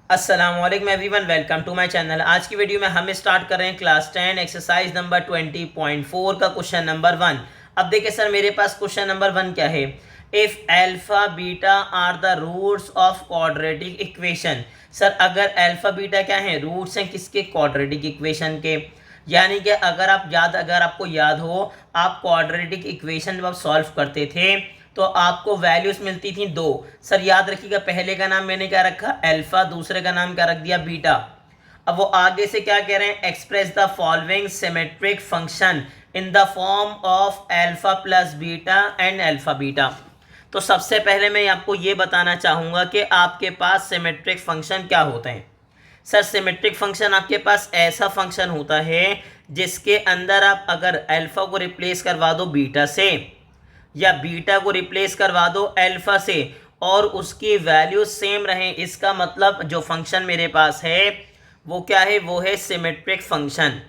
अस्सलाम वालेकुम everyone, welcome to my channel. आज की वीडियो में हम स्टार्ट कर रहे हैं क्लास 10 एक्सरसाइज नंबर 20.4 का क्वेश्चन नंबर 1। अब देखिए सर, मेरे पास क्वेश्चन नंबर 1 क्या है। If alpha beta are the roots of quadratic equation. Sir अगर अल्फा बीटा क्या है, रूट्स हैं किसके, क्वाड्रेटिक इक्वेशन के। यानी कि अगर आपको याद हो, आप क्वाड्रेटिक इक्वेशन जब आप सॉल्व करते थे तो आपको वैल्यूज मिलती थी दो। सर याद रखिएगा, पहले का नाम मैंने क्या रखा, अल्फा, दूसरे का नाम क्या रख दिया, बीटा। अब वो आगे से क्या कह रहे हैं, express the following symmetric function in the form of alpha plus beta and alpha beta. तो सबसे पहले मैं आपको ये बताना चाहूंगा कि आपके पास सिमेट्रिक फंक्शन क्या होते हैं। सर सिमेट्रिक फंक्शन आपके पास ऐसा फंक्शन होता है जिसके अंदर आप अगर अल्फा को रिप्लेस करवा दो बीटा से या बीटा को रिप्लेस करवा दो अल्फा से और उसकी वैल्यू सेम रहे, इसका मतलब जो फंक्शन मेरे पास है वो क्या है, वो है सिमेट्रिक फंक्शन।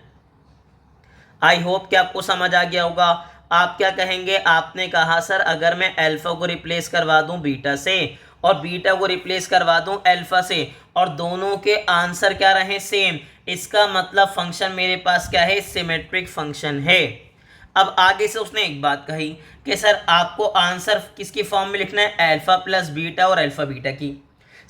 आई होप कि आपको समझ आ गया होगा। आप क्या कहेंगे, आपने कहा सर अगर मैं अल्फा को रिप्लेस करवा दूं बीटा से और बीटा को रिप्लेस करवा दूं अल्फा से और दोनों के आंसर क्या रहे, सेम, इसका मतलब फंक्शन मेरे पास क्या है, सिमेट्रिक फंक्शन है। अब आगे से उसने एक बात कही कि सर आपको आंसर किसकी फॉर्म में लिखना है, अल्फा प्लस बीटा और अल्फा बीटा की।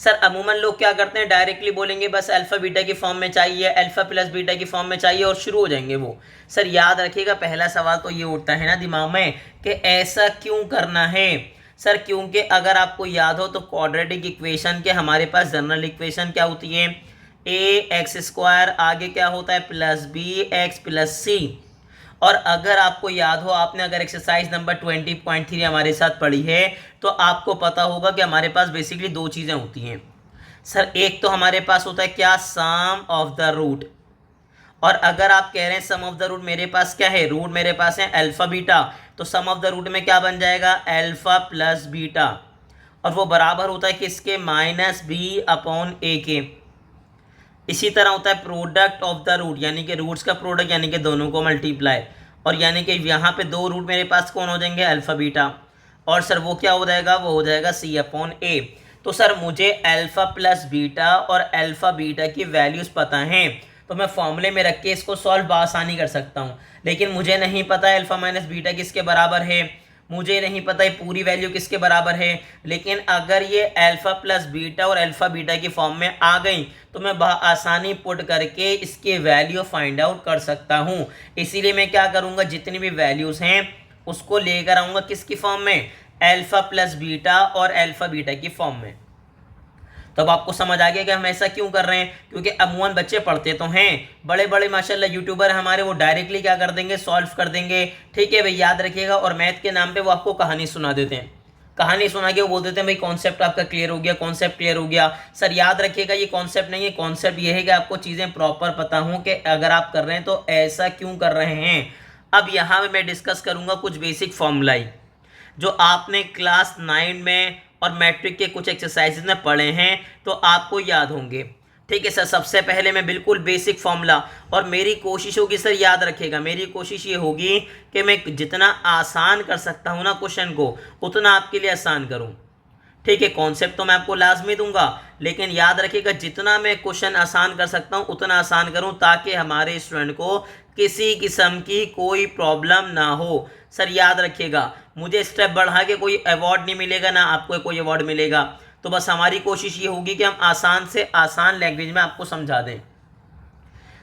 सर अमूमन लोग क्या करते हैं, डायरेक्टली बोलेंगे बस अल्फा बीटा की फॉर्म में चाहिए, अल्फा प्लस बीटा की फॉर्म में चाहिए और शुरू हो जाएंगे वो। सर याद रखिएगा, पहला सवाल तो ये उठता है ना दिमाग में कि ऐसा क्यों करना है। सर क्योंकि अगर आपको याद हो तो क्वाड्रेटिक इक्वेशन के हमारे पास जनरल इक्वेशन क्या होती है, ए एक्स स्क्वायर, आगे क्या होता है प्लस बी एक्स प्लस सी। और अगर आपको याद हो, आपने अगर एक्सरसाइज नंबर 20.3 हमारे साथ पढ़ी है तो आपको पता होगा कि हमारे पास बेसिकली दो चीज़ें होती हैं। सर एक तो हमारे पास होता है क्या, सम ऑफ द रूट। और अगर आप कह रहे हैं सम ऑफ द रूट मेरे पास क्या है, रूट मेरे पास है अल्फा बीटा, तो सम ऑफ द रूट में क्या बन जाएगा, अल्फा प्लस बीटा। और वो बराबर होता है किसके, माइनस बी अपॉन ए के। इसी तरह होता है प्रोडक्ट ऑफ द रूट, यानी कि रूट्स का प्रोडक्ट, यानी कि दोनों को मल्टीप्लाई। और यानी कि यहाँ पे दो रूट मेरे पास कौन हो जाएंगे, अल्फा बीटा। और सर वो क्या हो जाएगा, वो हो जाएगा सी अपॉन ए। तो सर मुझे अल्फा प्लस बीटा और अल्फा बीटा की वैल्यूज़ पता हैं, तो मैं फॉर्मूले में रख के इसको सॉल्व आसानी कर सकता हूँ। लेकिन मुझे नहीं पता है अल्फा माइनस बीटा किसके बराबर है, मुझे नहीं पता है पूरी वैल्यू किसके बराबर है। लेकिन अगर ये अल्फा प्लस बीटा और अल्फा बीटा की फॉर्म में आ गई तो मैं आसानी पुट करके इसके वैल्यू फाइंड आउट कर सकता हूँ। इसीलिए मैं क्या करूँगा, जितनी भी वैल्यूज़ हैं उसको लेकर आऊँगा किसकी फॉर्म में, अल्फा प्लस बीटा और अल्फा बीटा की फॉर्म में। तो अब आपको समझ आ गया कि हम ऐसा क्यों कर रहे हैं, क्योंकि अमूमन बच्चे पढ़ते तो हैं, बड़े बड़े माशाल्लाह यूट्यूबर हमारे, वो डायरेक्टली क्या कर देंगे, सॉल्व कर देंगे। ठीक है भाई, याद रखिएगा। और मैथ के नाम पे वो आपको कहानी सुना देते हैं, कहानी सुना के वो बोल देते हैं भाई कॉन्सेप्ट आपका क्लियर हो गया, कॉन्सेप्ट क्लियर हो गया। सर याद रखिएगा, ये कॉन्सेप्ट नहीं है, कॉन्सेप्ट ये है कि आपको चीज़ें प्रॉपर पता हों कि अगर आप कर रहे हैं तो ऐसा क्यों कर रहे हैं। अब यहाँ पे मैं डिस्कस करूँगा कुछ बेसिक फॉर्मूलाई जो आपने क्लास 9 में और मैट्रिक के कुछ एक्सरसाइजेज में पढ़े हैं तो आपको याद होंगे। ठीक है सर, सबसे पहले मैं बिल्कुल बेसिक फॉर्मूला, और मेरी कोशिश होगी सर, याद रखिएगा, मेरी कोशिश ये होगी कि मैं जितना आसान कर सकता हूँ ना क्वेश्चन को, उतना आपके लिए आसान करूँ। ठीक है, कॉन्सेप्ट तो मैं आपको लाजमी दूंगा, लेकिन याद रखिएगा जितना मैं क्वेश्चन आसान कर सकता हूँ उतना आसान करूँ ताकि हमारे स्टूडेंट को किसी किस्म की कोई प्रॉब्लम ना हो। सर याद रखिएगा, मुझे स्टेप बढ़ा के कोई अवार्ड नहीं मिलेगा, ना आपको कोई अवार्ड मिलेगा। तो बस हमारी कोशिश ये होगी कि हम आसान से आसान लैंग्वेज में आपको समझा दें।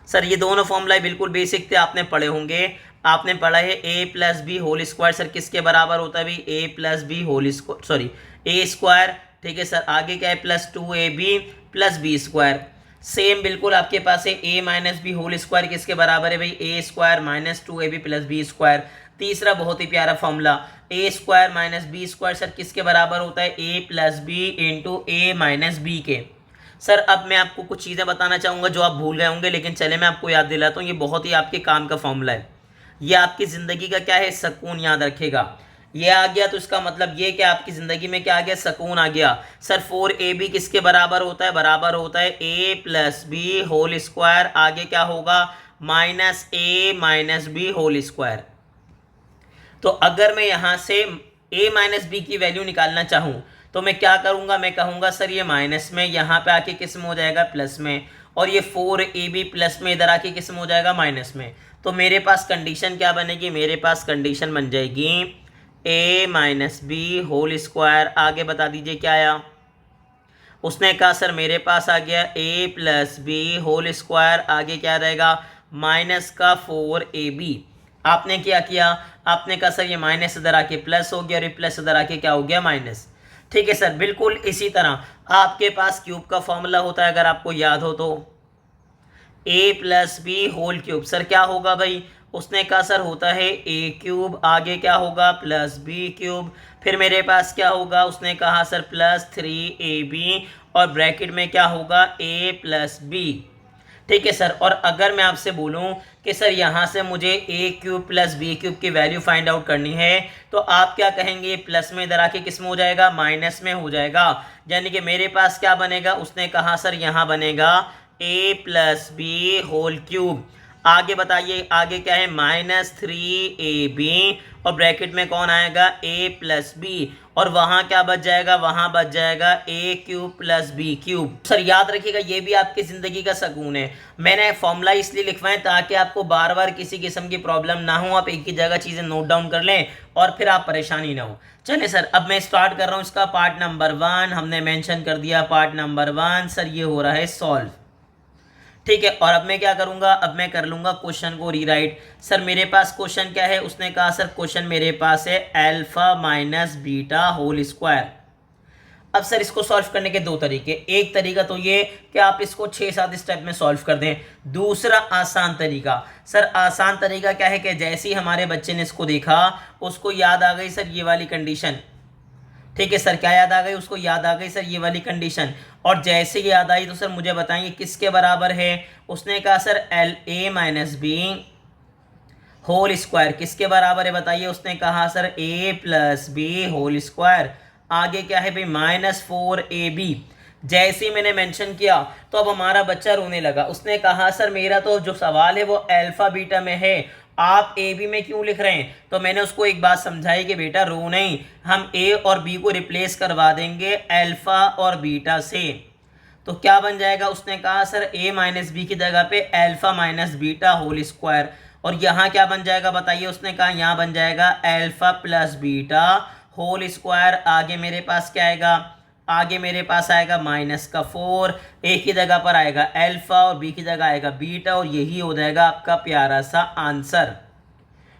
सर ये दोनों फॉर्मूला बिल्कुल बेसिक थे, आपने पढ़े होंगे। आपने पढ़ा है a plus b whole square, sir किसके बराबर होता है भाई, a plus b whole square, sorry a square. ठीक है सर, आगे क्या है, plus 2ab plus b square. Same बिल्कुल आपके पास है a minus b whole square किसके बराबर है भाई, a square minus 2ab plus b square. तीसरा बहुत ही प्यारा formula, a square minus b square, sir किसके बराबर होता है, a plus B into A minus B के। सर अब मैं आपको कुछ चीज़ें बताना चाहूँगा जो आप भूल गए होंगे, लेकिन चले मैं आपको याद दिलाता हूँ, ये बहुत ही आपके काम का फॉर्मूला है। ये आपकी ज़िंदगी का क्या है, सुकून, याद रखेगा। ये आ गया तो इसका मतलब ये कि आपकी ज़िंदगी में क्या आ गया, सुकून आ गया। सर 4ab किसके बराबर होता है, बराबर होता है a plus b whole square, आगे क्या होगा, माइनस ए माइनस बी होल स्क्वायर। तो अगर मैं यहाँ से a माइनस बी की वैल्यू निकालना चाहूँ तो मैं क्या करूँगा, मैं कहूँगा सर ये माइनस में, यहाँ पे आके किस में हो जाएगा, प्लस में, और ये 4ab प्लस में इधर आके किस में हो जाएगा, माइनस में। तो मेरे पास कंडीशन क्या बनेगी, मेरे पास कंडीशन बन जाएगी a minus b whole square. आगे बता दीजिए क्या आया। उसने कहा सर मेरे पास आ गया a plus b whole square, आगे क्या रहेगा, माइनस का 4ab। आपने क्या किया, आपने कहा सर ये माइनस इधर आके प्लस हो गया और ये प्लस इधर आके क्या हो गया, माइनस। ठीक है सर, बिल्कुल इसी तरह आपके पास क्यूब का फॉर्मूला होता है, अगर आपको याद हो तो a plus b whole cube. Sir क्या होगा भाई, उसने कहा सर होता है a क्यूब, आगे क्या होगा, प्लस बी क्यूब, फिर मेरे पास क्या होगा, उसने कहा सर प्लस 3ab, और ब्रैकेट में क्या होगा, a प्लस बी। ठीक है सर, और अगर मैं आपसे बोलूं कि सर यहाँ से मुझे a cube plus b cube की वैल्यू फाइंड आउट करनी है, तो आप क्या कहेंगे, प्लस में इधर आके किस में हो जाएगा, माइनस में हो जाएगा। यानी कि मेरे पास क्या बनेगा, उसने कहा सर यहाँ बनेगा a plus b whole cube. आगे बताइए, आगे क्या है, माइनस 3ab, और ब्रैकेट में कौन आएगा, a प्लस बी, और वहां क्या बच जाएगा, वहां बच जाएगा a cube plus b cube. Sir याद रखिएगा ये भी आपकी जिंदगी का सुकून है, मैंने फॉर्मूला इसलिए लिखवाए ताकि आपको बार बार किसी किस्म की प्रॉब्लम ना हो, आप एक ही जगह चीजें नोट डाउन कर लें और फिर आप परेशानी ना हो। चलिए सर, अब मैं स्टार्ट कर रहा हूँ इसका पार्ट नंबर 1। हमने मेंशन कर दिया पार्ट नंबर 1। सर ये हो रहा है सॉल्व। ठीक है, और अब मैं क्या करूंगा, अब मैं कर लूंगा क्वेश्चन को रीराइट। सर मेरे पास क्वेश्चन क्या है, उसने कहा सर क्वेश्चन मेरे पास है alpha minus beta whole square. अब सर इसको सॉल्व करने के दो तरीके, एक तरीका तो ये कि आप इसको 6-7 स्टेप में सॉल्व कर दें, दूसरा आसान तरीका। सर आसान तरीका क्या है कि जैसे ही हमारे बच्चे ने इसको देखा, उसको याद आ गई सर ये वाली कंडीशन। ठीक है सर, क्या याद आ गई, उसको याद आ गई सर ये वाली कंडीशन, और जैसे ही याद आई तो सर मुझे बताएंगे किसके बराबर है। उसने कहा sir l a minus b whole square किसके बराबर है, बताइए। उसने कहा sir a plus b whole square, आगे क्या है भाई, माइनस 4ab। जैसे ही मैंने मेंशन किया तो अब हमारा बच्चा रोने लगा। उसने कहा सर मेरा तो जो सवाल है वो अल्फा बीटा में है, आप ए बी में क्यों लिख रहे हैं। तो मैंने उसको एक बात समझाई कि बेटा रो नहीं, हम ए और बी को रिप्लेस करवा देंगे अल्फा और बीटा से। तो क्या बन जाएगा, उसने कहा सर a माइनस बी की जगह पे alpha minus beta whole square, और यहाँ क्या बन जाएगा बताइए। उसने कहा यहाँ बन जाएगा alpha plus beta whole square, आगे मेरे पास क्या आएगा, आगे मेरे पास आएगा माइनस का 4, ए की जगह पर आएगा अल्फा और बी की जगह आएगा बीटा, और यही हो जाएगा आपका प्यारा सा आंसर।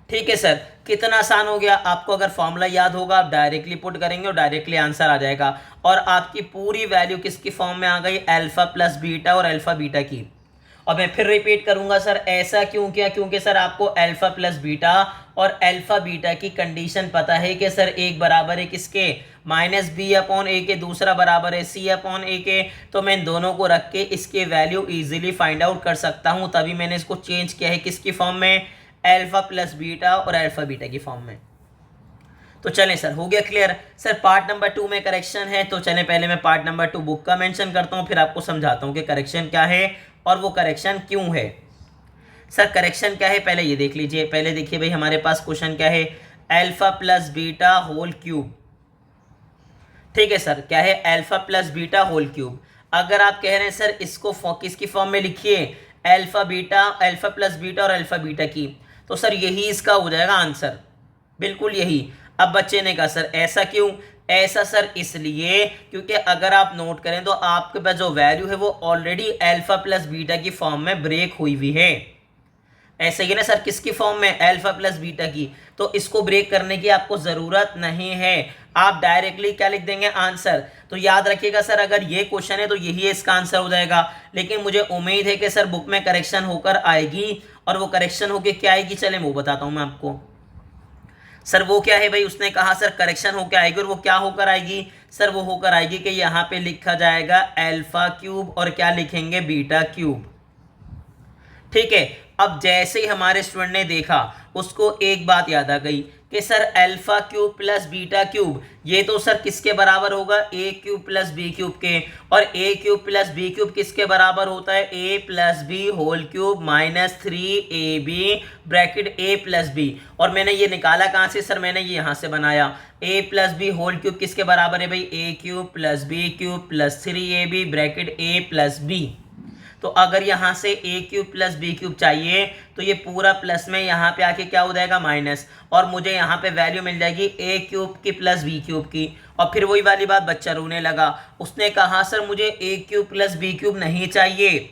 ठीक है सर, कितना आसान हो गया। आपको अगर फॉर्मूला याद होगा आप डायरेक्टली पुट करेंगे और डायरेक्टली आंसर आ जाएगा, और आपकी पूरी वैल्यू किसकी फॉर्म में आ गई, अल्फा प्लस बीटा और अल्फा बीटा की। और मैं फिर रिपीट करूंगा सर, ऐसा क्यों किया, क्योंकि सर आपको अल्फा प्लस बीटा और अल्फा बीटा की कंडीशन पता है कि सर एक बराबर है किसके, माइनस बी अपॉन ए के, दूसरा बराबर है सी अपॉन ए के। तो मैं इन दोनों को रख के इसके वैल्यू इजीली फाइंड आउट कर सकता हूं, तभी मैंने इसको चेंज किया है किसकी फॉर्म में, अल्फा प्लस बीटा और अल्फा बीटा की फॉर्म में। तो चलें सर, हो गया क्लियर। सर पार्ट नंबर 2 में करेक्शन है, तो चलें पहले मैं पार्ट नंबर 2 बुक का मेंशन करता हूं, फिर आपको समझाता हूं कि करेक्शन क्या है और वो करेक्शन क्यों है। सर करेक्शन क्या है पहले ये देख लीजिए। पहले देखिए भाई हमारे पास क्वेश्चन क्या है, alpha plus beta whole cube. ठीक है सर, क्या है, alpha plus beta whole cube. अगर आप कह रहे हैं सर इसको किसकी फॉर्म में लिखिए, alpha beta, alpha plus beta और अल्फा बीटा की, तो सर यही इसका हो जाएगा आंसर, बिल्कुल यही। अब बच्चे ने कहा सर ऐसा क्यों, ऐसा सर इसलिए क्योंकि अगर आप नोट करें तो आपके पास जो वैल्यू है वो ऑलरेडी अल्फा प्लस बीटा की फॉर्म में ब्रेक हुई हुई है। ऐसे ही ना सर, किसकी फॉर्म में, अल्फा प्लस बीटा की, तो इसको ब्रेक करने की आपको जरूरत नहीं है, आप डायरेक्टली क्या लिख देंगे, आंसर। तो याद रखिएगा सर अगर ये क्वेश्चन है तो यही इसका आंसर हो जाएगा। लेकिन मुझे उम्मीद है कि सर बुक में करेक्शन होकर आएगी, और वो करेक्शन होकर क्या आएगी, चले वो बताता हूं मैं आपको। सर वो क्या है भाई, उसने कहा सर करेक्शन होकर आएगी, और वो क्या होकर आएगी, सर वो होकर आएगी कि यहाँ पे लिखा जाएगा अल्फा क्यूब और क्या लिखेंगे, बीटा क्यूब। ठीक है, अब जैसे ही हमारे स्टूडेंट ने देखा उसको एक बात याद आ गई कि sir alpha cube plus beta cube, ये तो सर किसके बराबर होगा, a cube plus b cube के, और a cube plus b cube किसके बराबर होता है, a plus b whole cube minus 3ab bracket a plus b. और मैंने ये निकाला कहाँ से सर, मैंने ये यहाँ से बनाया, a plus b whole cube किसके बराबर है भाई, a cube plus b cube plus 3ab bracket a plus b. तो अगर यहाँ से a cube plus b cube चाहिए तो ये पूरा प्लस में यहाँ पे आके क्या हो जाएगा, माइनस, और मुझे यहाँ पे वैल्यू मिल जाएगी ए क्यूब की प्लस बी क्यूब की। और फिर वही वाली बात, बच्चा रोने लगा, उसने कहा सर मुझे ए क्यूब प्लस बी क्यूब नहीं चाहिए,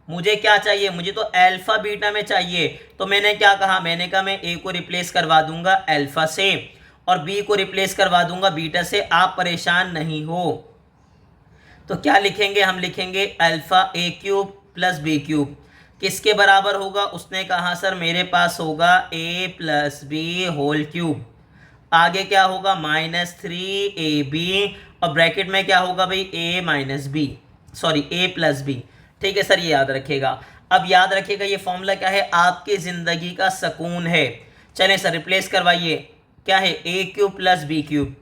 मुझे क्या चाहिए, मुझे तो अल्फा बीटा में चाहिए। तो मैंने क्या कहा, मैंने कहा मैं ए को रिप्लेस करवा दूंगा अल्फा से और बी को रिप्लेस करवा दूंगा बीटा से, आप परेशान नहीं हो। तो क्या लिखेंगे, हम लिखेंगे अल्फा ए क्यूब प्लस बी क्यूब किसके बराबर होगा, उसने कहा सर मेरे पास होगा a plus b whole cube, आगे क्या होगा माइनस 3ab और ब्रैकेट में क्या होगा भाई ए माइनस बी, सॉरी ए प्लस बी। ठीक है सर, ये याद रखिएगा। अब याद रखिएगा ये फॉर्मूला क्या है, आपकी ज़िंदगी का सुकून है। चलें सर रिप्लेस करवाइए, क्या है ए क्यूब प्लस बी क्यूब,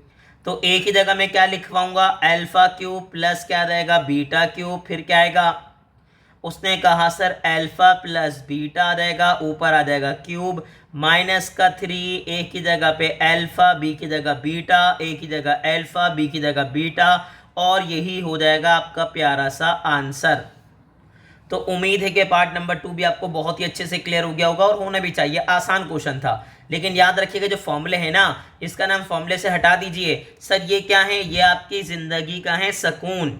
तो ए की जगह में क्या लिखवाऊंगा, अल्फा क्यूब प्लस क्या रहेगा बीटा क्यूब, फिर क्या आएगा, उसने कहा सर अल्फा प्लस बीटा आ जाएगा, ऊपर आ जाएगा क्यूब माइनस का 3, ए की जगह पे अल्फा, बी की जगह बीटा, ए की जगह अल्फा, बी की जगह बीटा, और यही हो जाएगा आपका प्यारा सा आंसर। तो उम्मीद है कि पार्ट नंबर 2 भी आपको बहुत ही अच्छे से क्लियर हो गया होगा और होना भी चाहिए, आसान क्वेश्चन था। लेकिन याद रखिएगा जो फॉर्मूले हैं ना, इसका नाम फॉर्मूले से हटा दीजिए सर, ये क्या है, ये आपकी ज़िंदगी का है सुकून।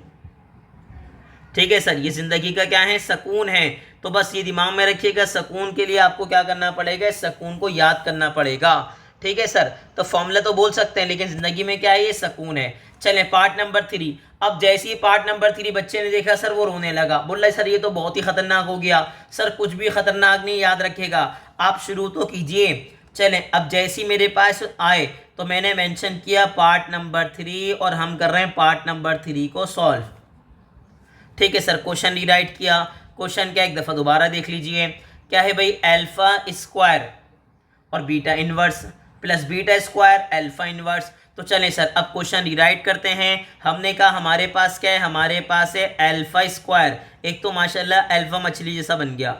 ठीक है सर, ये ज़िंदगी का क्या है, सुकून है। तो बस ये दिमाग में रखिएगा, सुकून के लिए आपको क्या करना पड़ेगा, सुकून को याद करना पड़ेगा। ठीक है सर, तो फॉर्मूला तो बोल सकते हैं लेकिन ज़िंदगी में क्या है, ये सुकून है। चलें पार्ट नंबर 3। अब जैसे ही पार्ट नंबर 3 बच्चे ने देखा सर वो रोने लगा, बोल रहा है सर ये तो बहुत ही खतरनाक हो गया। सर कुछ भी खतरनाक नहीं, याद रखेगा, आप शुरू तो कीजिए। चलें, अब जैसे ही मेरे पास आए तो मैंने मेंशन किया पार्ट नंबर 3 और हम कर रहे हैं पार्ट नंबर 3 को सॉल्व। ठीक है सर, क्वेश्चन रीराइट किया, क्वेश्चन क्या एक दफ़ा दोबारा देख लीजिए, क्या है भाई अल्फा स्क्वायर और beta inverse plus beta square alpha inverse. तो चलें सर अब क्वेश्चन रीराइट करते हैं। हमने कहा हमारे पास क्या है, हमारे पास है अल्फा स्क्वायर, एक तो माशाल्लाह अल्फा मछली जैसा बन गया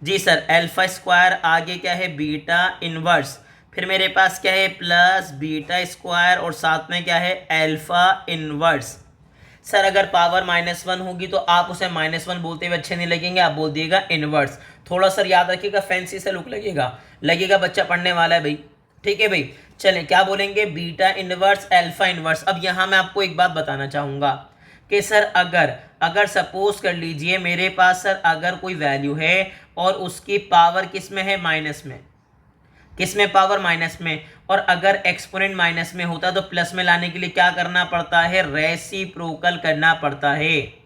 जी सर, अल्फा स्क्वायर, आगे क्या है बीटा इनवर्स, फिर मेरे पास क्या है प्लस बीटा स्क्वायर और साथ में क्या है अल्फा इनवर्स। सर अगर पावर -1 होगी तो आप उसे -1 बोलते हुए अच्छे नहीं लगेंगे, आप बोल दिएगा इनवर्स। थोड़ा सर याद रखिएगा, फैंसी से लुक लगेगा बच्चा पढ़ने वाला है भाई। ठीक है भाई, चलें क्या बोलेंगे, बीटा इनवर्स अल्फा इनवर्स। अब यहाँ मैं आपको एक बात बताना चाहूँगा कि सर अगर सपोज कर लीजिए मेरे पास सर अगर कोई वैल्यू है और उसकी पावर किस में है, माइनस में, किस में, पावर माइनस में, और अगर एक्सपोनेंट माइनस में होता तो प्लस में लाने के लिए क्या करना पड़ता है, रेसिप्रोकल करना पड़ता है।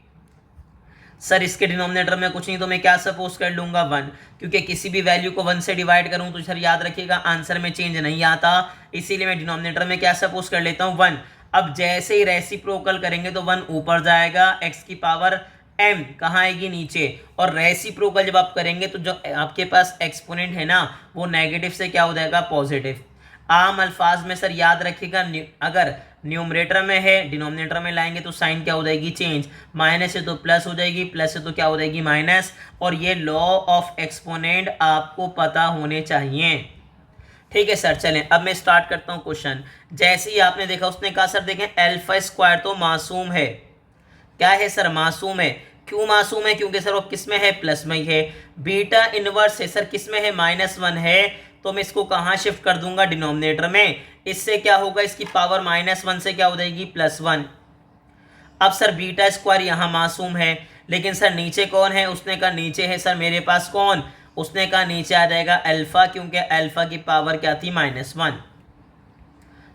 सर इसके डिनोमिनेटर में कुछ नहीं तो मैं क्या सपोज कर लूँगा 1, क्योंकि किसी भी वैल्यू को 1 से डिवाइड करूँ तो सर याद रखिएगा आंसर में चेंज नहीं आता, इसीलिए मैं डिनोमिनेटर में क्या सपोज कर लेता हूँ 1। अब जैसे ही रेसिप्रोकल करेंगे तो 1 ऊपर जाएगा, x की पावर m कहाँ आएगी, नीचे, और रेसिप्रोकल जब आप करेंगे तो जो आपके पास एक्सपोनेंट है ना वो नेगेटिव से क्या हो जाएगा, पॉजिटिव। आम अल्फाज में सर याद रखिएगा, अगर न्यूमरेटर में है डिनोमिनेटर में लाएंगे तो साइन क्या हो जाएगी, चेंज, माइनस से तो प्लस हो जाएगी, प्लस से तो क्या हो जाएगी, माइनस। और ये लॉ ऑफ एक्सपोनेंट आपको पता होने चाहिए। ठीक है सर, चलें अब मैं स्टार्ट करता हूँ क्वेश्चन। जैसे ही आपने देखा उसने कहा सर देखें अल्फा स्क्वायर तो मासूम है, क्या है सर, मासूम है। क्यों मासूम है, क्योंकि सर वो किस में है, प्लस में ही है। बीटा इनवर्स है सर किस में है, -1 है, तो मैं इसको कहाँ शिफ्ट कर दूंगा, डिनोमिनेटर में। इससे क्या होगा, इसकी पावर -1 से क्या हो जाएगी, +1। अब सर बीटा स्क्वायर यहाँ मासूम है, लेकिन सर नीचे कौन है, उसने कहा नीचे है सर मेरे पास कौन, उसने कहा नीचे आ जाएगा अल्फा, क्योंकि अल्फा की पावर क्या थी, -1।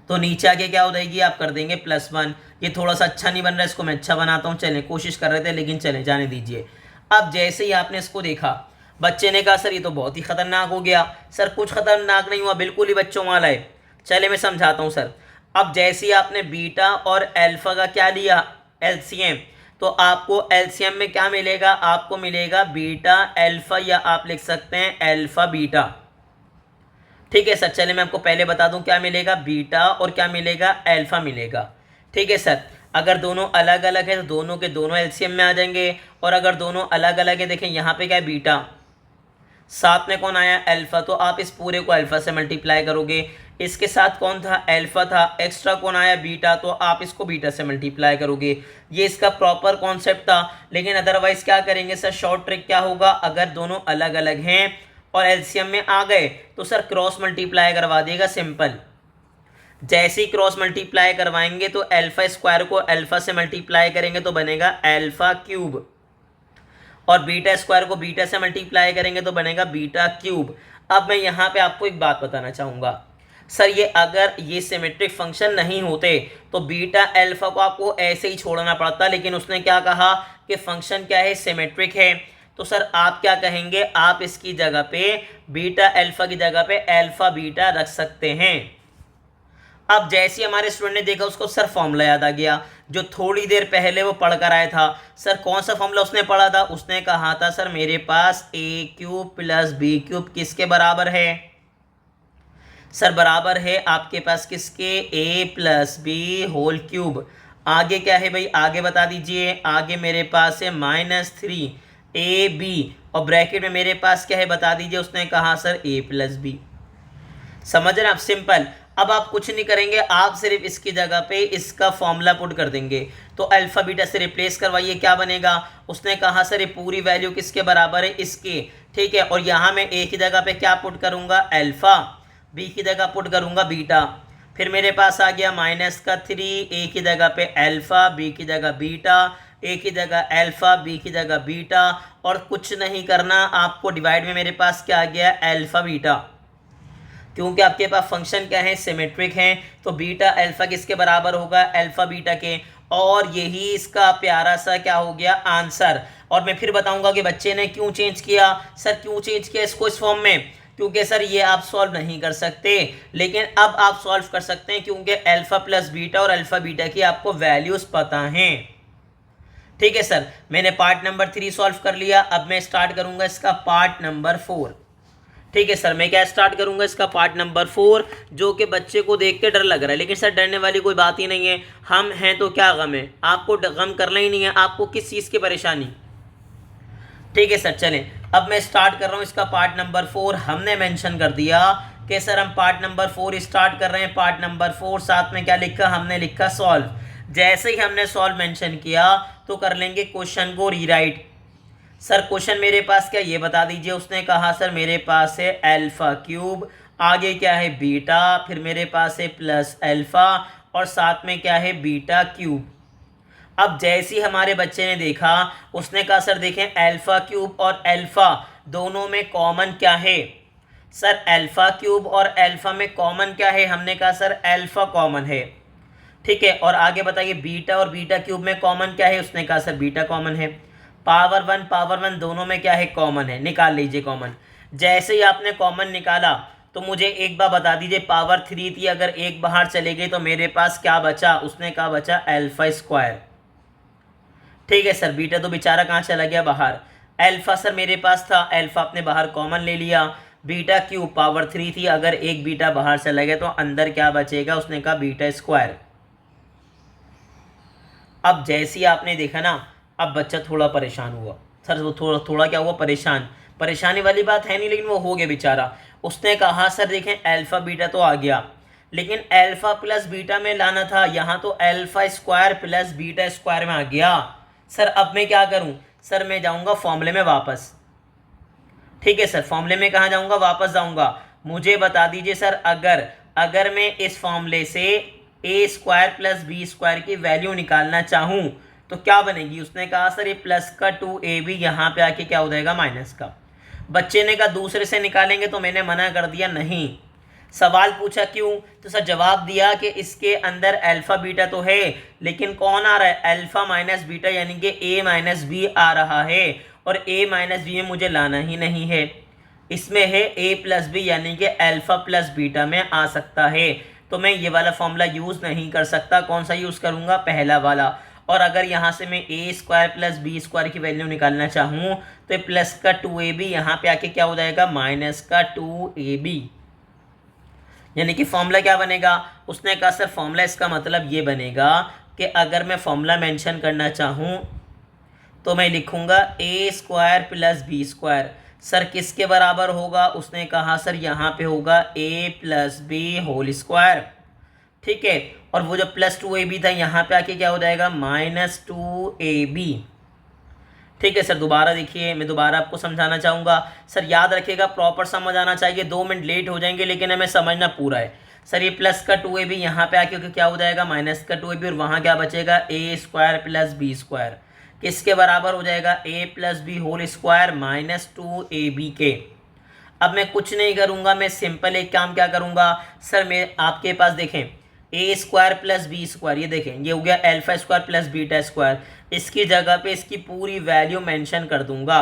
तो नीचे आके क्या हो जाएगी, आप कर देंगे +1। ये थोड़ा सा अच्छा नहीं बन रहा है, इसको मैं अच्छा बनाता हूँ। चलें कोशिश कर रहे थे लेकिन चलें जाने दीजिए। अब जैसे ही आपने इसको देखा बच्चे ने कहा सर ये तो बहुत ही खतरनाक हो गया। सर कुछ खतरनाक नहीं हुआ, बिल्कुल ही बच्चों वाला है। चले मैं समझाता हूँ सर। अब जैसे ही आपने बीटा और अल्फा का क्या लिया, एलसीएम, तो आपको एलसीएम में क्या मिलेगा, आपको मिलेगा बीटा अल्फा, या आप लिख सकते हैं अल्फा बीटा। ठीक है सर, चलिए मैं आपको पहले बता दूं क्या मिलेगा, बीटा और क्या मिलेगा, अल्फा मिलेगा। ठीक है सर, अगर दोनों अलग अलग है तो दोनों के दोनों एलसीएम में आ जाएंगे, और अगर दोनों अलग अलग है, देखें यहाँ पे क्या है बीटा, साथ में कौन आया अल्फा, तो आप इस पूरे को अल्फा से मल्टीप्लाई करोगे। इसके साथ कौन था, अल्फा था, एक्स्ट्रा कौन आया बीटा, तो आप इसको बीटा से मल्टीप्लाई करोगे। ये इसका प्रॉपर कॉन्सेप्ट था। लेकिन अदरवाइज क्या करेंगे सर, शॉर्ट ट्रिक क्या होगा, अगर दोनों अलग अलग हैं और एलसीएम में आ गए तो सर क्रॉस मल्टीप्लाई करवा देगा, सिंपल। जैसे ही क्रॉस मल्टीप्लाई करवाएंगे तो अल्फा स्क्वायर को अल्फा से मल्टीप्लाई करेंगे तो बनेगा अल्फा क्यूब, और बीटा स्क्वायर को बीटा से मल्टीप्लाई करेंगे तो बनेगा बीटा क्यूब। अब मैं यहाँ पे आपको एक बात बताना चाहूँगा सर, ये अगर ये सिमेट्रिक फंक्शन नहीं होते तो बीटा अल्फा को आपको ऐसे ही छोड़ना पड़ता, लेकिन उसने क्या कहा कि फंक्शन क्या है, सिमेट्रिक है। तो सर आप क्या कहेंगे, आप इसकी जगह पे बीटा अल्फा की जगह पे अल्फा बीटा रख सकते हैं। अब जैसे हमारे स्टूडेंट ने देखा उसको सर फॉर्मूला याद आ गया जो थोड़ी देर पहले वो पढ़ कर आया था। सर कौन सा फॉर्मूला उसने पढ़ा था, उसने कहा था सर मेरे पास ए क्यूब प्लस बी क्यूब किसके बराबर है, सर बराबर है आपके पास किसके, ए प्लस बी होल क्यूब। आगे क्या है भाई, आगे बता दीजिए, आगे मेरे पास है -3 ए बी, और ब्रैकेट में मेरे पास क्या है बता दीजिए, उसने कहा सर ए प्लस बी। समझ रहे हैं आप, सिंपल। अब आप कुछ नहीं करेंगे, आप सिर्फ इसकी जगह पे इसका फॉर्मूला पुट कर देंगे। तो अल्फा बीटा से रिप्लेस करवाइए, क्या बनेगा, उसने कहा सर ये पूरी वैल्यू किसके बराबर है, इसके। ठीक है, और यहाँ मैं ए की जगह पे क्या पुट करूँगा, अल्फा, बी की जगह पुट करूँगा बीटा। फिर मेरे पास आ गया -3, ए की जगह पे अल्फा, बी की जगह बीटा, ए की जगह अल्फा, बी की जगह बीटा, और कुछ नहीं करना आपको, डिवाइड में मेरे पास क्या आ गया, अल्फा बीटा। क्योंकि आपके पास फंक्शन क्या है, सिमेट्रिक है, तो बीटा अल्फा किसके बराबर होगा, अल्फा बीटा के। और यही इसका प्यारा सा क्या हो गया, आंसर। और मैं फिर बताऊंगा कि बच्चे ने क्यों चेंज किया, सर क्यों चेंज किया इसको इस फॉर्म में, क्योंकि सर ये आप सॉल्व नहीं कर सकते, लेकिन अब आप सॉल्व कर सकते हैं, क्योंकि अल्फा प्लस बीटा और अल्फा बीटा की आपको वैल्यूज पता हैं। ठीक है सर, मैंने पार्ट नंबर 3 सॉल्व कर लिया। अब मैं स्टार्ट करूंगा इसका पार्ट नंबर 4। ठीक है सर, मैं क्या स्टार्ट करूंगा इसका पार्ट नंबर 4, जो कि बच्चे को देख के डर लग रहा है, लेकिन सर डरने वाली कोई बात ही नहीं है। हम हैं तो क्या गम है, आपको गम करना ही नहीं है, आपको किस चीज़ की परेशानी। ठीक है सर, चलें अब मैं स्टार्ट कर रहा हूँ इसका पार्ट नंबर 4। हमने मेंशन कर दिया कि सर हम पार्ट नंबर 4 स्टार्ट कर रहे हैं, पार्ट नंबर 4, साथ में क्या लिखा, हमने लिखा सॉल्व। जैसे ही हमने सॉल्व मेंशन किया तो कर लेंगे क्वेश्चन को रीराइट। सर क्वेश्चन मेरे पास क्या, ये बता दीजिए। उसने कहा सर मेरे पास है अल्फा क्यूब, आगे क्या है बीटा, फिर मेरे पास है प्लस अल्फा, और साथ में क्या है बीटा क्यूब। अब जैसे ही हमारे बच्चे ने देखा, उसने कहा सर देखें अल्फा क्यूब और अल्फा दोनों में कॉमन क्या है, सर अल्फा क्यूब और अल्फा में कॉमन क्या है, हमने कहा सर अल्फा कॉमन है। ठीक है, और आगे बताइए बीटा और बीटा क्यूब में कॉमन क्या है, उसने कहा सर बीटा कॉमन है। पावर वन दोनों में क्या है, कॉमन है, निकाल लीजिए कॉमन। जैसे ही आपने कॉमन निकाला तो मुझे एक बार बता दीजिए, पावर 3 थी, अगर एक बाहर चले गई तो मेरे पास क्या बचा, उसने कहा बचा अल्फा स्क्वायर। ठीक है सर, बीटा तो बेचारा कहाँ चला गया, बाहर। अल्फा सर मेरे पास था, अल्फा आपने बाहर कॉमन ले लिया। बीटा क्यूब पावर 3 थी, अगर एक बीटा बाहर चला गया तो अंदर क्या बचेगा, उसने कहा बीटा स्क्वायर। अब जैसे ही आपने देखा ना, अब बच्चा थोड़ा परेशान हुआ, सर वो थोड़ा क्या हुआ, परेशानी वाली बात है नहीं, लेकिन वो हो गया बेचारा। उसने कहा सर देखें अल्फा बीटा तो आ गया, लेकिन अल्फा प्लस बीटा में लाना था, यहाँ तो alpha square plus beta square में आ गया। सर अब मैं क्या करूँ, सर मैं जाऊँगा फॉर्मूले में वापस। ठीक है सर, फॉर्मूले में कहाँ जाऊँगा, वापस जाऊँगा। मुझे बता दीजिए सर, अगर मैं इस फॉर्मूले से ए स्क्वायर प्लस बी स्क्वायर की वैल्यू निकालना चाहूँ तो क्या बनेगी। उसने कहा सर ये प्लस का 2ab यहाँ पे आके क्या हो जाएगा, माइनस का। बच्चे ने कहा दूसरे से निकालेंगे, तो मैंने मना कर दिया नहीं। सवाल पूछा क्यों, तो सर जवाब दिया कि इसके अंदर अल्फा बीटा तो है, लेकिन कौन आ रहा है, अल्फा माइनस बीटा, यानी कि ए माइनस बी आ रहा है, और ए माइनस बी में मुझे लाना ही नहीं है। इसमें है ए प्लस बी, यानी कि अल्फा प्लस बीटा में आ सकता है। तो मैं ये वाला फॉर्मूला यूज़ नहीं कर सकता, कौन सा यूज़ करूँगा, पहला वाला। और अगर यहाँ से मैं ए स्क्वायर प्लस बी स्क्वायर की वैल्यू निकालना चाहूँ तो प्लस का 2ab यहाँ पे आके क्या हो जाएगा, माइनस का 2ab। यानी कि फॉर्मूला क्या बनेगा, उसने कहा सर फॉर्मूला इसका मतलब ये बनेगा कि अगर मैं फॉर्मूला मेंशन करना चाहूँ तो मैं लिखूँगा a square plus b square. Sir किसके बराबर होगा, उसने कहा सर यहाँ पे होगा a plus b whole square. ठीक है, और वो जो प्लस 2ab था यहाँ पे आके क्या हो जाएगा, -2ab। ठीक है सर, दोबारा देखिए, मैं दोबारा आपको समझाना चाहूँगा। सर याद रखिएगा, प्रॉपर समझ आना चाहिए, 2 मिनट लेट हो जाएंगे लेकिन हमें समझना पूरा है। सर ये प्लस का 2ab यहाँ पे आके क्या हो जाएगा, माइनस का 2ab, और वहाँ क्या बचेगा, a square plus b square. किसके बराबर हो जाएगा, a plus b whole square -2ab के। अब मैं कुछ नहीं करूँगा, मैं सिंपल एक काम क्या करूँगा, सर मैं आपके पास देखें ए स्क्वायर प्लस बी स्क्वायर, ये देखें ये हो गया alpha square plus beta square, इसकी जगह पे इसकी पूरी वैल्यू मेंशन कर दूंगा।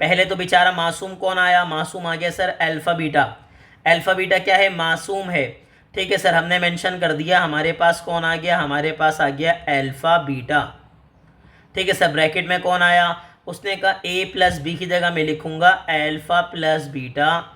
पहले तो बेचारा मासूम कौन आया, मासूम आ गया sir alpha beta. Alpha beta क्या है, मासूम है। ठीक है सर, हमने मेंशन कर दिया, हमारे पास कौन आ गया, हमारे पास आ गया अल्फा बीटा। ठीक है सर, ब्रैकेट में कौन आया, उसने कहा ए प्लस बी की जगह मैं लिखूंगा अल्फा प्लस बीटा।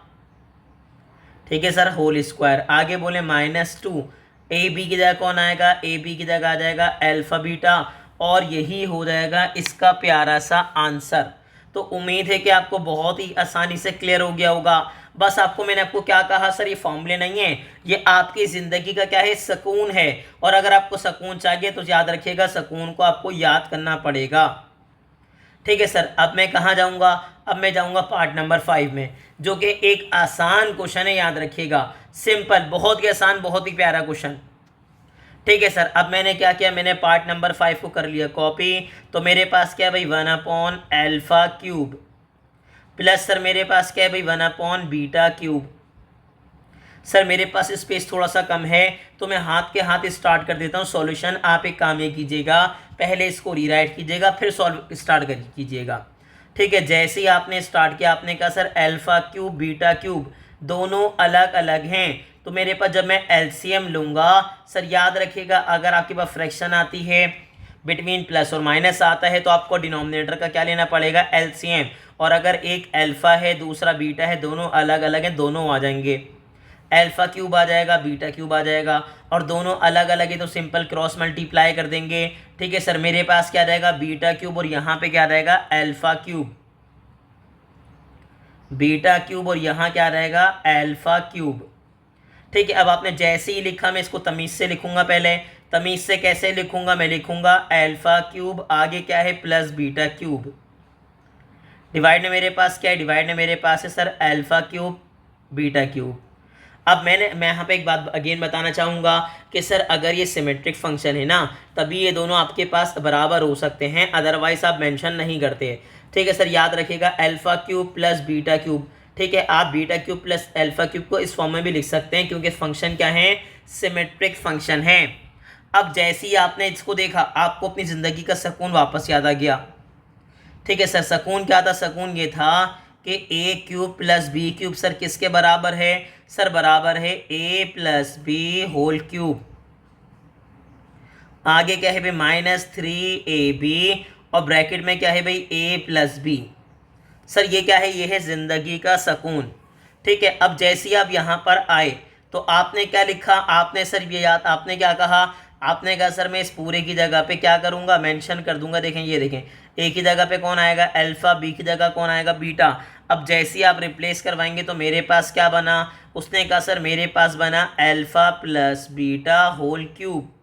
ठीक है सर, होल स्क्वायर। आगे बोले -2, ए बी की जगह कौन आएगा, ए बी की जगह आ जाएगा अल्फा बीटा, और यही हो जाएगा इसका प्यारा सा आंसर। तो उम्मीद है कि आपको बहुत ही आसानी से क्लियर हो गया होगा। बस आपको मैंने आपको क्या कहा सर, ये फॉर्मूले नहीं है, ये आपकी ज़िंदगी का क्या है, सुकून है। और अगर आपको सुकून चाहिए तो याद रखिएगा, सुकून को आपको याद करना पड़ेगा। ठीक है सर, अब मैं कहाँ जाऊँगा, अब मैं जाऊँगा पार्ट नंबर 5 में, जो कि एक आसान क्वेश्चन है, याद रखिएगा, सिंपल, बहुत ही आसान, बहुत ही प्यारा क्वेश्चन। ठीक है सर, अब मैंने क्या किया, मैंने पार्ट नंबर 5 को कर लिया कॉपी। तो मेरे पास क्या है भाई, 1/अल्फा क्यूब प्लस सर मेरे पास क्या है भाई, 1/बीटा क्यूब। सर मेरे पास स्पेस थोड़ा सा कम है तो मैं हाथ के हाथ स्टार्ट कर देता हूँ सॉल्यूशन। आप एक काम ये कीजिएगा, पहले इसको रीराइट कीजिएगा फिर सॉल्व स्टार्ट कीजिएगा। ठीक है, जैसे ही आपने स्टार्ट किया, आपने कहा sir alpha cube beta cube दोनों अलग अलग हैं, तो मेरे पास जब मैं एलसीएम लूँगा, सर याद रखिएगा, अगर आपके पास फ्रैक्शन आती है बिटवीन प्लस और माइनस आता है तो आपको डिनोमिनेटर का क्या लेना पड़ेगा, एलसीएम। और अगर एक अल्फा है दूसरा बीटा है, दोनों अलग अलग हैं, दोनों आ जाएंगे, अल्फा क्यूब आ जाएगा बीटा क्यूब आ जाएगा, और दोनों अलग अलग है तो सिंपल क्रॉस मल्टीप्लाई कर देंगे। ठीक है सर, मेरे पास क्या आ जाएगा, बीटा क्यूब, और यहाँ पे क्या आ जाएगा, अल्फा क्यूब, बीटा क्यूब, और यहाँ क्या रहेगा, अल्फा क्यूब। ठीक है, अब आपने जैसे ही लिखा, मैं इसको तमीज़ से लिखूंगा। पहले तमीज़ से कैसे लिखूंगा, मैं लिखूंगा अल्फा क्यूब, आगे क्या है प्लस बीटा क्यूब, डिवाइड में मेरे पास क्या है, डिवाइड में मेरे पास है sir alpha cube beta cube. अब मैं यहाँ पे एक बात अगेन बताना चाहूँगा कि सर अगर ये सिमेट्रिक फंक्शन है ना, तभी ये दोनों आपके पास बराबर हो सकते हैं, अदरवाइज आप मेंशन नहीं करते। ठीक है सर, याद रखिएगा alpha cube plus beta cube. ठीक है, आप beta cube plus alpha cube को इस फॉर्म में भी लिख सकते हैं क्योंकि फंक्शन क्या है, सिमेट्रिक फंक्शन है। अब जैसे ही आपने इसको देखा, आपको अपनी ज़िंदगी का सुकून वापस याद आ गया। ठीक है सर, सुकून क्या था, सुकून ये था कि a cube plus b cube sir किसके बराबर है, सर बराबर है a plus b whole cube. आगे क्या है भाई, -3ab, और ब्रैकेट में क्या है भाई, ए प्लस बी। सर ये क्या है, ये है ज़िंदगी का सुकून। ठीक है, अब जैसे ही आप यहाँ पर आए तो आपने क्या लिखा, आपने सर ये याद, आपने क्या कहा, आपने कहा सर मैं इस पूरे की जगह पे क्या करूँगा, मेंशन कर दूंगा। देखें, ये देखें, ए की जगह पे कौन आएगा, अल्फा, बी की जगह कौन आएगा, बीटा। अब जैसे ही आप रिप्लेस करवाएंगे तो मेरे पास क्या बना, उसने कहा सर मेरे पास बना alpha plus beta whole cube,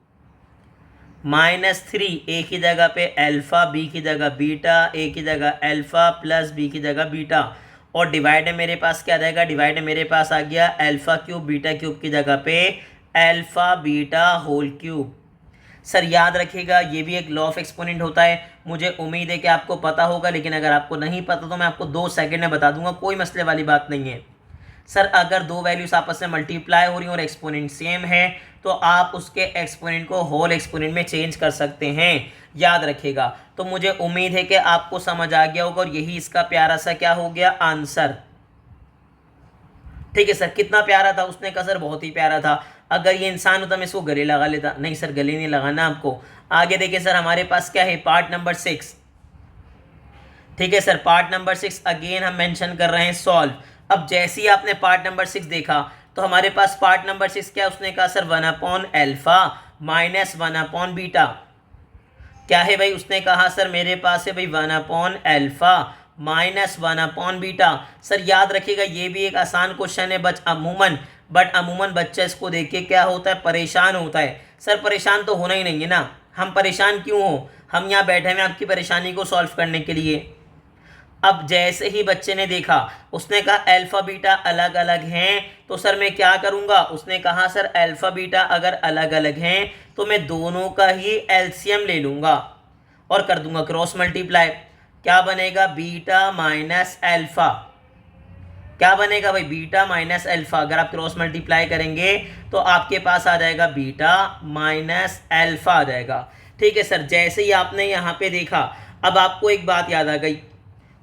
-3, a की जगह पे अल्फा, बी की जगह बीटा, ए की जगह अल्फा प्लस बी की जगह बीटा, और डिवाइड में मेरे पास क्या रहेगा, डिवाइड में मेरे पास आ गया अल्फा क्यूब बीटा क्यूब की जगह पे alpha beta whole cube. Sir याद रखिएगा, ये भी एक लॉ ऑफ एक्सपोनेंट होता है, मुझे उम्मीद है कि आपको पता होगा, लेकिन अगर आपको नहीं पता तो मैं आपको 2 सेकंड में बता दूंगा, कोई मसले वाली बात नहीं है। सर अगर दो वैल्यूज आपस में मल्टीप्लाई हो रही हैं और एक्सपोनेंट सेम है तो आप उसके एक्सपोनेंट को होल एक्सपोनेंट में चेंज कर सकते हैं, याद रखिएगा। तो मुझे उम्मीद है कि आपको समझ आ गया होगा, और यही इसका प्यारा सा क्या हो गया, आंसर। ठीक है सर, कितना प्यारा था, उसने कहा सर बहुत ही प्यारा था। अगर ये इंसान होता मैं इसको गले लगा लेता, नहीं सर गले नहीं लगाना आपको। आगे देखिए सर, हमारे पास क्या है, पार्ट नंबर 6। ठीक है सर, पार्ट नंबर 6 अगेन हम मेंशन कर रहे हैं सॉल्व। अब जैसे ही आपने पार्ट नंबर 6 देखा तो हमारे पास पार्ट नंबर 6 क्या, उसने कहा सर 1/अल्फा माइनस 1/बीटा। क्या है भाई, उसने कहा सर मेरे पास है भाई 1/अल्फा माइनस 1/बीटा। सर याद रखिएगा ये भी एक आसान क्वेश्चन है बट अमूमन बच्चा इसको देख के क्या होता है, परेशान होता है। सर परेशान तो होना ही नहीं है ना, हम परेशान क्यों हो, हम यहाँ बैठे हैं आपकी परेशानी को सॉल्व करने के लिए। अब जैसे ही बच्चे ने देखा, उसने कहा अल्फा बीटा अलग अलग हैं, तो सर मैं क्या करूँगा, उसने कहा सर अल्फा बीटा अगर अलग अलग हैं तो मैं दोनों का ही एलसीएम ले लूँगा और कर दूंगा क्रॉस मल्टीप्लाई। क्या बनेगा, बीटा माइनस अल्फा। क्या बनेगा भाई, बीटा माइनस अल्फा। अगर आप क्रॉस मल्टीप्लाई करेंगे तो आपके पास आ जाएगा बीटा माइनस अल्फा आ जाएगा। ठीक है सर, जैसे ही आपने यहाँ पे देखा, अब आपको एक बात याद आ गई,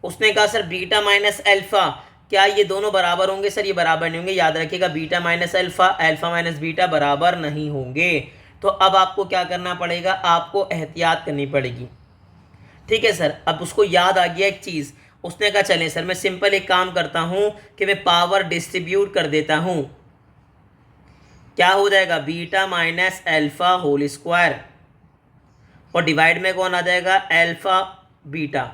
उसने कहा सर बीटा माइनस अल्फा, क्या ये दोनों बराबर होंगे, सर ये बराबर नहीं होंगे। याद रखिएगा beta minus alpha, alpha minus beta बराबर नहीं होंगे। तो अब आपको क्या करना पड़ेगा, आपको एहतियात करनी पड़ेगी। ठीक है सर, अब उसको याद आ गया एक चीज़, उसने कहा चलें सर मैं सिंपल एक काम करता हूं कि मैं पावर डिस्ट्रीब्यूट कर देता हूं। क्या हो जाएगा, beta minus alpha whole square, और डिवाइड में कौन आ जाएगा, अल्फा बीटा।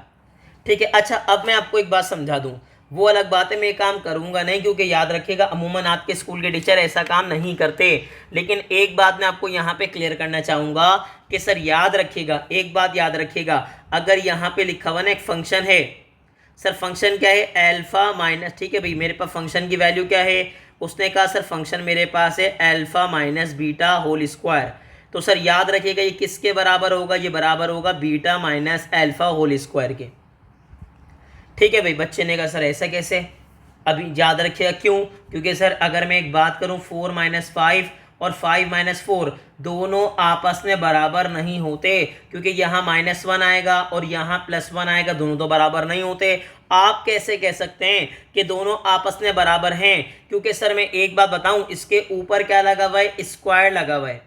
ठीक है, अच्छा अब मैं आपको एक बात समझा दूं, वो अलग बात है मैं काम करूंगा नहीं, क्योंकि याद रखिएगा अमूमन आपके स्कूल के टीचर ऐसा काम नहीं करते। लेकिन एक बात मैं आपको यहाँ पे क्लियर करना चाहूँगा कि सर याद रखिएगा, एक बात याद रखिएगा, अगर यहाँ पे लिखा हुआ ना एक फंक्शन है, सर फंक्शन क्या है, अल्फा माइनस, ठीक है भाई मेरे पास फंक्शन की वैल्यू क्या है, उसने कहा सर फंक्शन मेरे पास है alpha minus beta whole square. तो सर याद रखिएगा ये किसके बराबर होगा, ये बराबर होगा beta minus alpha whole square के। ठीक है भाई, बच्चे ने कहा सर ऐसा कैसे, अभी याद रखिएगा क्यों, क्योंकि सर अगर मैं एक बात करूं 4 - 5 और 5 - 4 दोनों आपस में बराबर नहीं होते, क्योंकि यहाँ -1 आएगा और यहाँ +1 आएगा, दोनों तो बराबर नहीं होते। आप कैसे कह सकते हैं कि दोनों आपस में बराबर हैं, क्योंकि सर मैं एक बात बताऊं, इसके ऊपर क्या लगा हुआ है, स्क्वायर लगा हुआ है।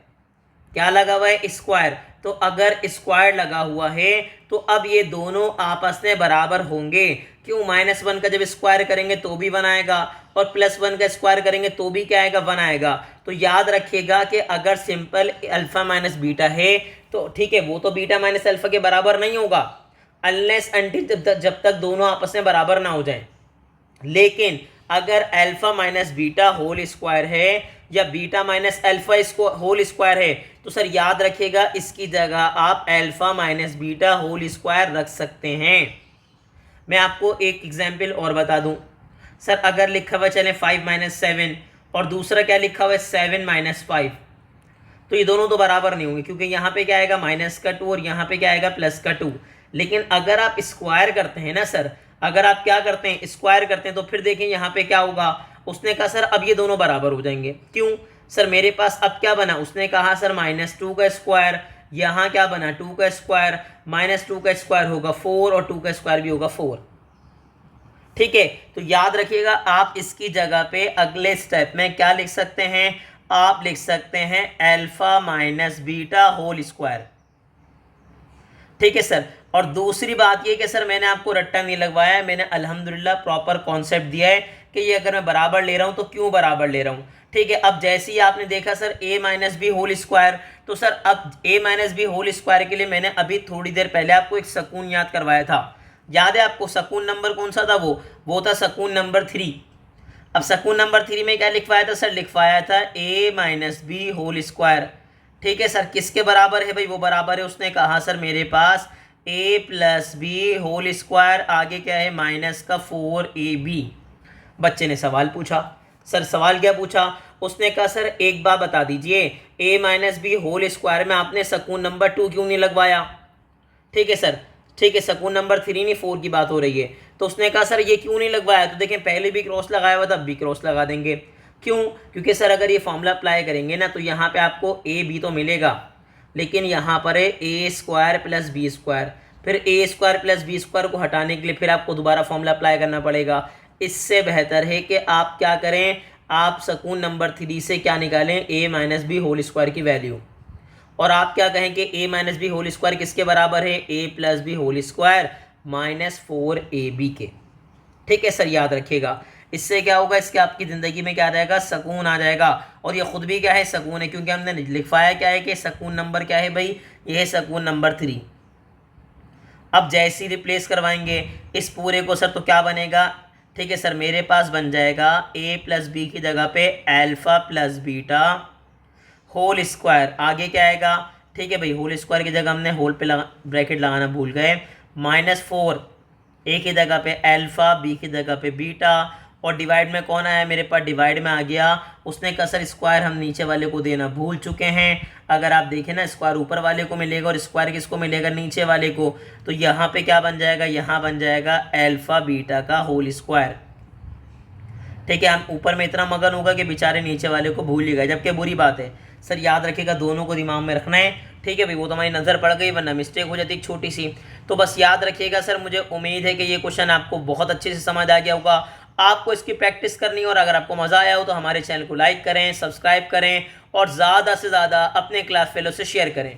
क्या लगा हुआ है, स्क्वायर। तो अगर स्क्वायर लगा हुआ है तो अब ये दोनों आपस में बराबर होंगे। क्यों, -1 का जब स्क्वायर करेंगे तो भी 1 आएगा और +1 का स्क्वायर करेंगे तो भी क्या आएगा, 1 आएगा। तो याद रखिएगा कि अगर सिंपल अल्फा माइनस बीटा है तो ठीक है, वो तो बीटा माइनस अल्फा के बराबर नहीं होगा अनलेस अंटिल जब तक दोनों आपस में बराबर ना हो जाए। लेकिन अगर alpha minus beta whole square है या beta minus alpha whole square है तो सर याद रखिएगा इसकी जगह आप alpha minus beta whole square रख सकते हैं। मैं आपको एक एग्जाम्पल और बता दूं, सर अगर लिखा हुआ चले 5 - 7 और दूसरा क्या लिखा हुआ है 7 - 5, तो ये दोनों तो बराबर नहीं होंगे, क्योंकि यहाँ पे क्या आएगा -2 और यहाँ पे क्या आएगा +2। लेकिन अगर आप स्क्वायर करते हैं ना सर, अगर आप क्या करते हैं, स्क्वायर करते हैं, तो फिर देखें यहाँ पे क्या होगा, उसने कहा सर अब ये दोनों बराबर हो जाएंगे। क्यों सर, मेरे पास अब क्या बना, उसने कहा सर -2 का स्क्वायर, यहाँ क्या बना 2 का स्क्वायर, -2 का स्क्वायर होगा 4 और 2 का स्क्वायर भी होगा 4। ठीक है, तो याद रखिएगा आप इसकी जगह पे अगले स्टेप में क्या लिख सकते हैं, आप लिख सकते हैं alpha minus beta whole square. ठीक है सर, और दूसरी बात ये कि सर मैंने आपको रट्टा नहीं लगवाया है, मैंने अल्हम्दुलिल्लाह प्रॉपर कॉन्सेप्ट दिया है कि ये अगर मैं बराबर ले रहा हूँ तो क्यों बराबर ले रहा हूँ। ठीक है, अब जैसे ही आपने देखा sir a minus b whole square, तो सर अब a minus b whole square के लिए मैंने अभी थोड़ी देर पहले आपको एक सकून याद करवाया था। याद है आपको सकून नंबर कौन सा था, वो था सकून नंबर 3। अब सकून नंबर 3 में क्या लिखवाया था सर, लिखवाया था a minus b whole square. ठीक है सर, किसके बराबर है भाई, वो बराबर है, उसने कहा सर मेरे पास a plus b whole square, आगे क्या है माइनस का 4ab। बच्चे ने सवाल पूछा, सर सवाल क्या पूछा, उसने कहा सर एक बात बता दीजिए a minus b whole square में आपने सकून नंबर 2 क्यों नहीं लगवाया। ठीक है सर, ठीक है, सकून नंबर 3 नहीं 4 की बात हो रही है। तो उसने कहा सर ये क्यों नहीं लगवाया, तो देखें पहले भी क्रॉस लगाया हुआ था, अब भी क्रॉस लगा देंगे। क्यों, क्योंकि सर अगर ये फॉर्मूला अप्लाई करेंगे ना तो यहाँ पे आपको ए बी तो मिलेगा, लेकिन यहाँ पर है ए स्क्वायर प्लस बी स्क्वायर, फिर ए स्क्वायर प्लस बी स्क्वायर को हटाने के लिए फिर आपको दोबारा फॉर्मूला अप्लाई करना पड़ेगा। इससे बेहतर है कि आप क्या करें, आप सकून नंबर 3 से क्या निकालें, a minus b whole square की वैल्यू, और आप क्या कहें कि a minus b whole square किसके बराबर है, a plus b whole square -4ab के। ठीक है सर, याद रखिएगा इससे क्या होगा, इसके आपकी ज़िंदगी में क्या आ जाएगा, सकून आ जाएगा। और ये खुद भी क्या है, सकून है, क्योंकि हमने लिखवाया क्या है कि सकून नंबर क्या है भाई, ये है सकून नंबर 3। अब जैसे ही रिप्लेस करवाएंगे इस पूरे को सर, तो क्या बनेगा, ठीक है सर, मेरे पास बन जाएगा a प्लस बी की जगह पे alpha plus beta whole square. आगे क्या आएगा, ठीक है भाई, होल स्क्वायर की जगह हमने होल पे ब्रैकेट लगाना भूल गए, -4 ए की जगह पे अल्फ़ा, बी की जगह पे बीटा, और डिवाइड में कौन आया मेरे पास, डिवाइड में आ गया, उसने कहा सर स्क्वायर हम नीचे वाले को देना भूल चुके हैं। अगर आप देखें ना, स्क्वायर ऊपर वाले को मिलेगा और स्क्वायर किसको मिलेगा, नीचे वाले को। तो यहाँ पे क्या बन जाएगा, यहाँ बन जाएगा अल्फ़ा बीटा का होल स्क्वायर। ठीक है, हम ऊपर में इतना मगन होगा कि बेचारे नीचे वाले को भूल ही गए, जबकि बुरी बात है सर, याद रखिएगा दोनों को दिमाग में रखना है। ठीक है भाई, वो तो हमारी नज़र पड़ गई, वरना मिस्टेक हो जाती एक छोटी सी। तो बस याद रखिएगा सर, मुझे उम्मीद है कि ये क्वेश्चन आपको बहुत अच्छे से समझ आ गया होगा। आपको इसकी प्रैक्टिस करनी है, और अगर आपको मज़ा आया हो तो हमारे चैनल को लाइक करें, सब्सक्राइब करें, और ज़्यादा से ज़्यादा अपने क्लास फेलो से शेयर करें।